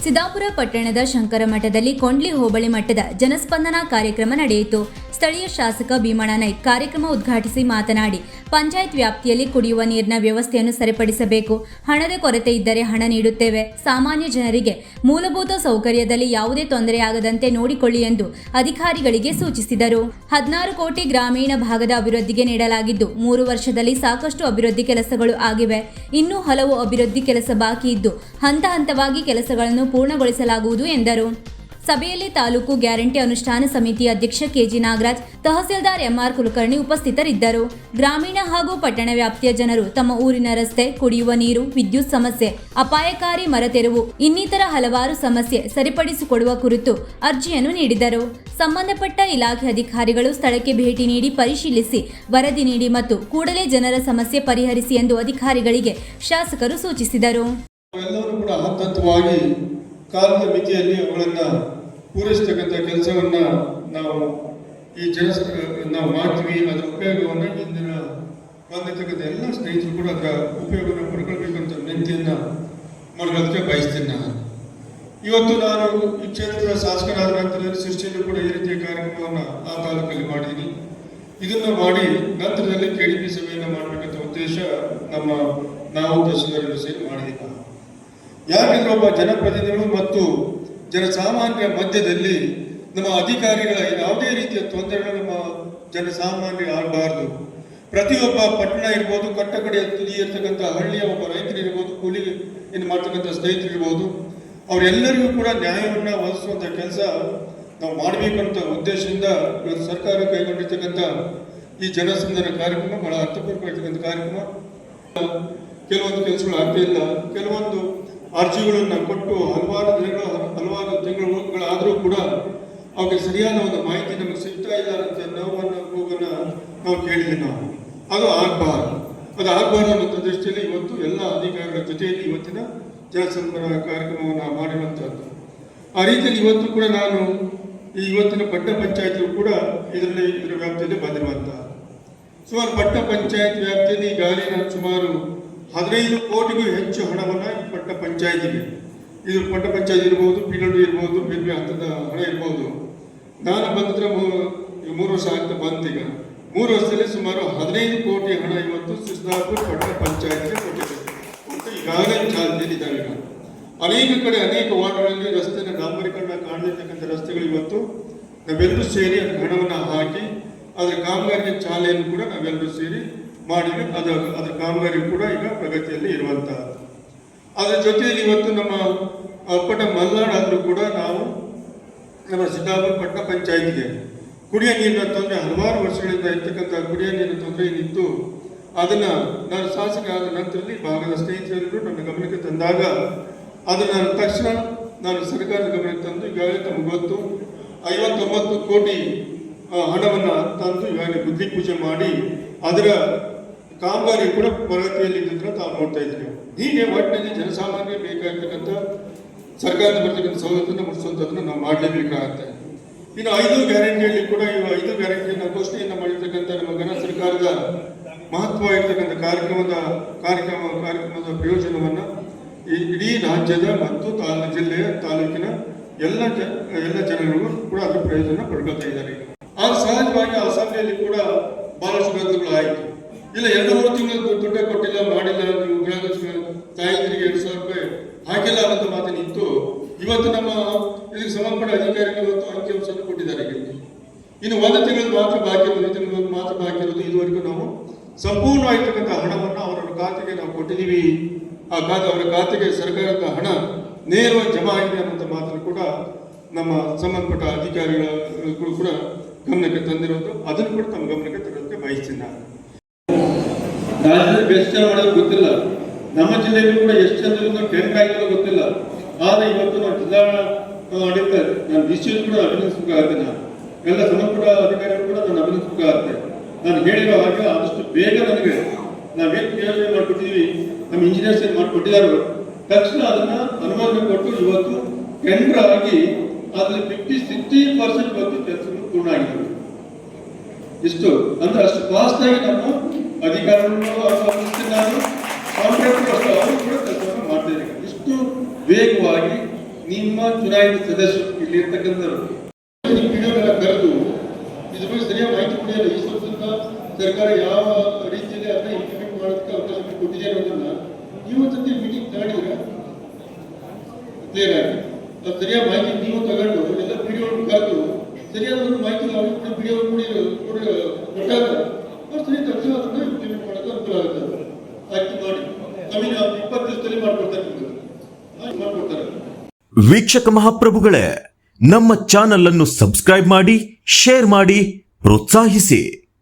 ಸಿದ್ದಾಪುರ ಪಟ್ಟಣದ ಶಂಕರ ಮಠದಲ್ಲಿ ಕೊಂಡ್ಲಿ ಹೋಬಳಿ ಮಟ್ಟದ ಜನಸ್ಪಂದನಾ ಕಾರ್ಯಕ್ರಮ ನಡೆಯಿತು. ಸ್ಥಳೀಯ ಶಾಸಕ ಭೀಮಣ್ಣ ನಾಯ್ಕ ಕಾರ್ಯಕ್ರಮ ಉದ್ಘಾಟಿಸಿ ಮಾತನಾಡಿ, ಪಂಚಾಯತ್ ವ್ಯಾಪ್ತಿಯಲ್ಲಿ ಕುಡಿಯುವ ನೀರಿನ ವ್ಯವಸ್ಥೆಯನ್ನು ಸರಿಪಡಿಸಬೇಕು. ಹಣದ ಕೊರತೆ ಇದ್ದರೆ ಹಣ ನೀಡುತ್ತೇವೆ. ಸಾಮಾನ್ಯ ಜನರಿಗೆ ಮೂಲಭೂತ ಸೌಕರ್ಯದಲ್ಲಿ ಯಾವುದೇ ತೊಂದರೆಯಾಗದಂತೆ ನೋಡಿಕೊಳ್ಳಿ ಎಂದು ಅಧಿಕಾರಿಗಳಿಗೆ ಸೂಚಿಸಿದರು. 16 ಕೋಟಿ ಗ್ರಾಮೀಣ ಭಾಗದ ಅಭಿವೃದ್ಧಿಗೆ ನೀಡಲಾಗಿದ್ದು 3 ವರ್ಷದಲ್ಲಿ ಸಾಕಷ್ಟು ಅಭಿವೃದ್ಧಿ ಕೆಲಸಗಳು ಆಗಿವೆ. ಇನ್ನೂ ಹಲವು ಅಭಿವೃದ್ಧಿ ಕೆಲಸ ಬಾಕಿ ಇದ್ದು ಹಂತ ಹಂತವಾಗಿ ಕೆಲಸಗಳನ್ನು ಪೂರ್ಣಗೊಳಿಸಲಾಗುವುದು ಎಂದರು. ಸಭೆಯಲ್ಲಿ ತಾಲೂಕು ಗ್ಯಾರಂಟಿ ಅನುಷ್ಠಾನ ಸಮಿತಿ ಅಧ್ಯಕ್ಷ ಕೆಜಿ ನಾಗರಾಜ್, ತಹಸೀಲ್ದಾರ್ ಎಂಆರ್ ಕುಲಕರ್ಣಿ ಉಪಸ್ಥಿತರಿದ್ದರು. ಗ್ರಾಮೀಣ ಹಾಗೂ ಪಟ್ಟಣ ವ್ಯಾಪ್ತಿಯ ಜನರು ತಮ್ಮ ಊರಿನ ರಸ್ತೆ, ಕುಡಿಯುವ ನೀರು, ವಿದ್ಯುತ್ ಸಮಸ್ಯೆ, ಅಪಾಯಕಾರಿ ಮರ ತೆರವು ಇನ್ನಿತರ ಹಲವಾರು ಸಮಸ್ಯೆ ಸರಿಪಡಿಸಿಕೊಡುವ ಕುರಿತು ಅರ್ಜಿಯನ್ನು ನೀಡಿದರು. ಸಂಬಂಧಪಟ್ಟ ಇಲಾಖೆ ಅಧಿಕಾರಿಗಳು ಸ್ಥಳಕ್ಕೆ ಭೇಟಿ ನೀಡಿ ಪರಿಶೀಲಿಸಿ ವರದಿ ನೀಡಿ ಮತ್ತು ಕೂಡಲೇ ಜನರ ಸಮಸ್ಯೆ ಪರಿಹರಿಸಿ ಎಂದು ಅಧಿಕಾರಿಗಳಿಗೆ ಶಾಸಕರು ಸೂಚಿಸಿದರು. ಕಾಲದ ಮಿತಿಯಲ್ಲಿ ಅವುಗಳನ್ನು ಪೂರೈಸತಕ್ಕಂಥ ಕೆಲಸವನ್ನು ನಾವು ನಾವು ಮಾಡ್ತೀವಿ. ಅದರ ಉಪಯೋಗವನ್ನು ಇಂದಿನ ಬಂದಿರ್ತಕ್ಕಂಥ ಎಲ್ಲ ಸ್ನೇಹಿತರು ಕೂಡ ಅದರ ಉಪಯೋಗವನ್ನು ಪಡ್ಕೊಳ್ಬೇಕಂತ ವಿನಂತಿಯನ್ನು ಮಾಡೋದಕ್ಕೆ ಬಯಸ್ತೇನೆ. ನಾನು ಇವತ್ತು ನಾನು ಈ ಕ್ಷೇತ್ರದ ಶಾಸಕರಾದ ನಂತರದಲ್ಲಿ ಸೃಷ್ಟಿಯಲ್ಲೂ ಕೂಡ ಈ ರೀತಿಯ ಕಾರ್ಯಕ್ರಮವನ್ನು ಆ ತಾಲೂಕಲ್ಲಿ ಮಾಡಿದ್ದೀನಿ. ಇದನ್ನು ಮಾಡಿ ನಂತರದಲ್ಲಿ KDP ಸಭೆಯನ್ನು ಮಾಡಬೇಕಂತ ಉದ್ದೇಶ ನಾವು ತಹಸೀಲ್ದಾರರು ಸೇರಿ ಮಾಡಿದ್ದೀವಿ. ಯಾಕೆಂದ್ರೆ ಒಬ್ಬ ಜನಪ್ರತಿನಿಧಿಗಳು ಮತ್ತು ಜನಸಾಮಾನ್ಯರ ಮಧ್ಯದಲ್ಲಿ ನಮ್ಮ ಅಧಿಕಾರಿಗಳ ಯಾವುದೇ ರೀತಿಯ ತೊಂದರೆಗಳು ನಮ್ಮ ಜನಸಾಮಾನ್ಯರು ಆಗಬಾರ್ದು. ಪ್ರತಿಯೊಬ್ಬ ಪಟ್ಟಣ ಇರ್ಬೋದು, ಕಟ್ಟಕಡೆಯ ತುದಿ ಇರ್ತಕ್ಕಂಥ ಹಳ್ಳಿಯ ಒಬ್ಬ ರೈತರಿರ್ಬೋದು, ಕೂಲಿ ಏನು ಮಾಡ್ತಕ್ಕಂಥ ಸ್ನೇಹಿತರಿರ್ಬೋದು, ಅವರೆಲ್ಲರಿಗೂ ಕೂಡ ನ್ಯಾಯವನ್ನು ಒದಗಿಸುವಂಥ ಕೆಲಸ ನಾವು ಮಾಡಬೇಕಂತ ಉದ್ದೇಶದಿಂದ ಇವತ್ತು ಸರ್ಕಾರ ಕೈಗೊಂಡಿರ್ತಕ್ಕಂಥ ಈ ಜನಸಂಧಾನ ಕಾರ್ಯಕ್ರಮ ಬಹಳ ಅರ್ಥಪೂರ್ಣವಾಗಿರ್ತಕ್ಕಂಥ ಕಾರ್ಯಕ್ರಮ. ಕೆಲವೊಂದು ಕೆಲಸಗಳು ಆಗ್ತಾ ಇಲ್ಲ, ಕೆಲವೊಂದು ಅರ್ಜಿಗಳನ್ನು ಕೊಟ್ಟು ಹಲವಾರು ತಿಂಗಳುಗಳಾದರೂ ಕೂಡ ಅವಕ್ಕೆ ಸರಿಯಾದ ಒಂದು ಮಾಹಿತಿ ನಮಗೆ ಸಿಗ್ತಾ ಇಲ್ಲ ಅಂತ ನಾವು ಕೇಳಿದ್ವಿ. ಅದು ಆಗಬಾರ್ದು ಅನ್ನೋ ದೃಷ್ಟಿಯಲ್ಲಿ ಇವತ್ತು ಎಲ್ಲ ಅಧಿಕಾರಿಗಳ ಜೊತೆಯಲ್ಲಿ ಇವತ್ತಿನ ಜನಸಂಪರ್ಕ ಕಾರ್ಯಕ್ರಮವನ್ನು ಮಾಡಿರುವಂಥದ್ದು. ಆ ರೀತಿಯಲ್ಲಿ ಇವತ್ತು ಕೂಡ ನಾನು ಇವತ್ತಿನ ಪಟ್ಟಣ ಪಂಚಾಯತ್ಗಳು ಕೂಡ ಇದರ ವ್ಯಾಪ್ತಿಯಲ್ಲಿ ಬಂದಿರುವಂಥ ಸುಮಾರು ಪಟ್ಟಣ ಪಂಚಾಯತ್ ವ್ಯಾಪ್ತಿಯಲ್ಲಿ ಈಗಾಗಲೇ ನಾನು ಸುಮಾರು 15 ಕೋಟಿಗೂ ಹೆಚ್ಚು ಹಣವನ್ನು ಪಟ್ಟಣ ಪಂಚಾಯತಿಗೆ, ಇದು ಪಟ್ಟಣ ಪಂಚಾಯತ್ ಇರ್ಬೋದು, PW ಇರ್ಬೋದು, ಬೇರೆ ಹಂತದ ಹಣ ಇರ್ಬೋದು. ನಾನು ಬಂದಿದ್ರೆ 3 ವರ್ಷ ಆಗ್ತಾ ಬಂತೀಗ 3 ವರ್ಷದಲ್ಲಿ ಸುಮಾರು 15 ಕೋಟಿ ಹಣ ಇವತ್ತು ಸಿದ್ದಾಪುರ ಪಟ್ಟಣ ಪಂಚಾಯತ್ಗೆ ಕೊಟ್ಟಿದೆ. ಮತ್ತು ಈಗಾಗಲೇ ಚಾಲ್ತಿಯಲ್ಲಿದ್ದಾವೆ. ಅನೇಕ ಕಡೆ ಅನೇಕ ವಾರ್ಡ್ಗಳಲ್ಲಿ ರಸ್ತೆನ ಡಾಂಬರೀಕರಣ ಕಾಣಲಿರ್ತಕ್ಕಂಥ ರಸ್ತೆಗಳು ಇವತ್ತು ನಾವೆಲ್ಲರೂ ಸೇರಿ ಅದಕ್ಕೆ ಹಣವನ್ನು ಹಾಕಿ ಅದರ ಕಾಮಗಾರಿಗೆ ಚಾಲನೆಯನ್ನು ಕೂಡ ನಾವೆಲ್ಲರೂ ಸೇರಿ ಮಾಡಿದ್ರೆ ಅದರ ಕಾಮಗಾರಿ ಕೂಡ ಈಗ ಪ್ರಗತಿಯಲ್ಲಿ ಇರುವಂತಹ. ಅದರ ಜೊತೆಯಲ್ಲಿ ಇವತ್ತು ನಮ್ಮ ಅಪ್ಪಟ ಮಲ್ನಾಡಾದರೂ ಕೂಡ ನಾವು ನಮ್ಮ ಸಿದ್ದಾಪುರ ಪಟ್ಟಣ ಪಂಚಾಯತ್ಗೆ ಕುಡಿಯ ನೀರಿನ ತೊಂದರೆ ಹಲವಾರು ವರ್ಷಗಳಿಂದ ಇರ್ತಕ್ಕಂಥ ಕುಡಿಯ ನೀರಿನ ತೊಂದರೆ ಏನಿತ್ತು ಅದನ್ನು ನಾನು ಶಾಸಕ ಆದ ನಂತರದಲ್ಲಿ ಭಾಗದ ಸ್ನೇಹಿತರೆಲ್ಲರೂ ನನ್ನ ಗಮನಕ್ಕೆ ತಂದಾಗ ಅದನ್ನು ತಕ್ಷಣ ನಾನು ಸರ್ಕಾರದ ಗಮನಕ್ಕೆ ತಂದು ಈಗಾಗಲೇ ತಮಗೆ ಗೊತ್ತು 59 ಕೋಟಿ ಹಣವನ್ನು ತಂದು ಈಗಾಗಲೇ ಬುದ್ಧಿ ಪೂಜೆ ಮಾಡಿ ಅದರ ಕಾಮಗಾರಿ ಕೂಡ ಪ್ರಗತಿಯಲ್ಲಿ ಇದ್ದಿದ್ರೆ ತಾವು ನೋಡ್ತಾ ಇದ್ದೀವಿ. ಹೀಗೆ ಒಟ್ಟಿನಲ್ಲಿ ಜನಸಾಮಾನ್ಯರಿಗೆ ಬೇಕಾಗಿರ್ತಕ್ಕಂಥ ಸರ್ಕಾರದ ಬರ್ತಕ್ಕಂಥ ಸವಲತ್ತನ್ನು ಮುಟ್ಟಿಸುವಂಥದ್ದನ್ನು ನಾವು ಮಾಡಲೇಬೇಕಾಗತ್ತೆ. ಇನ್ನು 5 ಗ್ಯಾರಂಟಿಯಲ್ಲಿ ಕೂಡ ಈ 5 ಗ್ಯಾರಂಟಿಯನ್ನು ಘೋಷಣೆಯನ್ನು ಮಾಡಿರ್ತಕ್ಕಂಥ ನಮ್ಮ ಘನ ಸರ್ಕಾರದ ಮಹತ್ವವಾಗಿರ್ತಕ್ಕಂಥ ಕಾರ್ಯಕ್ರಮದ ಪ್ರಯೋಜನವನ್ನು ಇಡೀ ರಾಜ್ಯದ ಮತ್ತು ಜಿಲ್ಲೆಯ ತಾಲೂಕಿನ ಎಲ್ಲ ಜನರಿಗೂ ಕೂಡ ಅದರ ಪ್ರಯೋಜನ ಪಡ್ಕೊಳ್ತಾ ಇದ್ದಾರೆ. ಆಗ ಸಹಜವಾಗಿ ಅಸೆಂಬ್ಲಿಯಲ್ಲಿ ಕೂಡ ಬಹಳಷ್ಟು ಗದ್ದಲಗಳು ಆಯಿತು. ಇಲ್ಲ 2-3 ತಿಂಗಳು ದುಡ್ಡ ಕೊಟ್ಟಿಲ್ಲ, ಮಾಡಿಲ್ಲ, ನೀವು ತಾಯಂದಿರಿಗೆ 2,000 ರೂಪಾಯಿ ಹಾಕಿಲ್ಲ ಅನ್ನೋ ಮಾತೇನಿತ್ತು. ಇವತ್ತು ನಮ್ಮ ಇದಕ್ಕೆ ಸಂಬಂಧಪಟ್ಟ ಅಧಿಕಾರಿಗಳು ಇವತ್ತು ಅಂಕಿಅಂಶವನ್ನು ಕೊಟ್ಟಿದ್ದಾರೆ. ಇನ್ನು 1 ತಿಂಗಳು ಮಾತ್ರ ಬಾಕಿ ಇರೋದು, 1 ತಿಂಗಳು ಮಾತ್ರ ಬಾಕಿ ಇರೋದು. ಇದುವರೆಗೂ ನಾವು ಸಂಪೂರ್ಣವಾಗಿರ್ತಕ್ಕಂಥ ಹಣವನ್ನು ಅವರ ಖಾತೆಗೆ ನಾವು ಕೊಟ್ಟಿದ್ದೀವಿ. ಅವರ ಖಾತೆಗೆ ಸರ್ಕಾರದ ಹಣ ನೇರವಾಗಿ ಜಮಾ ಆಗಿದೆ ಅನ್ನೋ ಮಾತನ್ನು ಕೂಡ ನಮ್ಮ ಸಂಬಂಧಪಟ್ಟ ಅಧಿಕಾರಿಗಳು ಕೂಡ ಗಮನಕ್ಕೆ ತಂದಿರೋದು. ಅದನ್ನು ಕೂಡ ತಮ್ಮ ಗಮನಕ್ಕೆ ತರೋದಕ್ಕೆ ಬಯಸ್ತೀನಿ. ನಾನು ರಾಜ್ಯದಲ್ಲಿ ಎಷ್ಟು ಜನ ಮಾಡೋದು ಗೊತ್ತಿಲ್ಲ, ನಮ್ಮ ಜಿಲ್ಲೆಯಲ್ಲೂ ಕೂಡ ಎಷ್ಟು ಜನರಿಂದ ಟೆಂಟ್ ಆಗಿರೋದು ಗೊತ್ತಿಲ್ಲ. ಆದರೆ ಇವತ್ತು ನಾವು ಜಿಲ್ಲಾ ಆಡಳಿತ ನಾನು DC ಕೂಡ ಅಭಿನಂದಿಸಬೇಕಾಗುತ್ತೆ. ನಾನು ಎಲ್ಲ ಸಂಬಂಧಪಟ್ಟ ಅಧಿಕಾರಿಗಳು ಕೂಡ ನಾನು ಅಭಿನಂದಿಸಬೇಕಾಗುತ್ತೆ. ನಾನು ಹೇಳಿರೋ ಹಾಗೆ ಆದಷ್ಟು ಬೇಗ ನನಗೆ ನಾವೇನು ಯೋಜನೆ ಮಾಡಿಕೊಟ್ಟಿದ್ದೀವಿ, ನಮ್ಮ ಇಂಜಿನಿಯರ್ಸ್ ಏನು ಮಾಡಿಕೊಟ್ಟಿದ್ದಾರೆ, ತಕ್ಷಣ ಅದನ್ನು ಅನುಮೋದನೆ ಕೊಟ್ಟು ಇವತ್ತು ಟೆಂಡರ್ ಆಗಿ ಅದರಲ್ಲಿ 50-60% ಇವತ್ತು ಕೆಲಸಗಳು ಪೂರ್ಣ ಆಗಿದ್ದಾವೆ. ಇಷ್ಟು ಅಂದ್ರೆ ಅಷ್ಟು ಫಾಸ್ಟ್ ಆಗಿ ನಮ್ಮ ಅಧಿಕಾರಿಗಳು ನಾನು ಕಾಂಟ್ರಾಕ್ಟರ್ ಅವರು ಕೂಡ ಕೆಲಸವನ್ನು ಮಾಡ್ತಿದ್ದಾರೆ. ಇಷ್ಟು ವೇಗವಾಗಿ ನಿಮ್ಮ ಚುನಾಯಿತ ಸದಸ್ಯರು ಇಲ್ಲಿ ಇರ್ತಕ್ಕಂಥವ್ರು ವಿಡಿಯೋಗಳ ಕರೆದು ಇದ್ರ ಬಗ್ಗೆ ಸರಿಯಾಗಿ ಮಾಹಿತಿ ಕೊಡಿಯಲ್ಲ. ಈ ವರ್ಷದಿಂದ ಸರ್ಕಾರ ಯಾವ ರೀತಿಯಲ್ಲಿ ಅದನ್ನ ಇಂಪ್ಲಿಮೆಂಟ್ ಮಾಡೋದಕ್ಕೆ ಅವಕಾಶ ಕೊಟ್ಟಿದೆ ಅನ್ನೋದನ್ನ ಇವತ್ತೊಂದು ಮೀಟಿಂಗ್ ತಗೊಂಡಿದ್ರೆ ಕ್ಲಿಯರ್ ಆಗಿ ಅದು ಸರಿಯಾದ ಮಾಹಿತಿ ನೀವು ತಗೊಂಡು ಎಲ್ಲ ವಿಡಿಯೋ ಕರೆದು ಸರಿಯಾದ ಒಂದು ಮಾಹಿತಿ ಅವ್ರಿಗೆ ಕೂಡ ವಿಡಿಯೋ ಕೊಟ್ಟಾಗ ಅವ್ರು ಸರಿ ತಕ್ಷಣ ಅದನ್ನ ಇಂಪ್ಲಿಮೆಂಟ್ ಮಾಡೋದು ಅನುಕೂಲ ಆಗುತ್ತೆ. ಆಯ್ತು ಮಾಡಿ ನಮಗೆ 20 ದಿವಸದಲ್ಲಿ ಮಾಡ್ಕೊಡ್ತಾರೆ. ವೀಕ್ಷಕ ಮಹಾಪ್ರಭುಗಳೇ, ನಮ್ಮ ಚಾನಲ್ ಅನ್ನು ಸಬ್ಸ್ಕ್ರೈಬ್ ಮಾಡಿ, ಶೇರ್ ಮಾಡಿ, ಪ್ರೋತ್ಸಾಹಿಸಿ.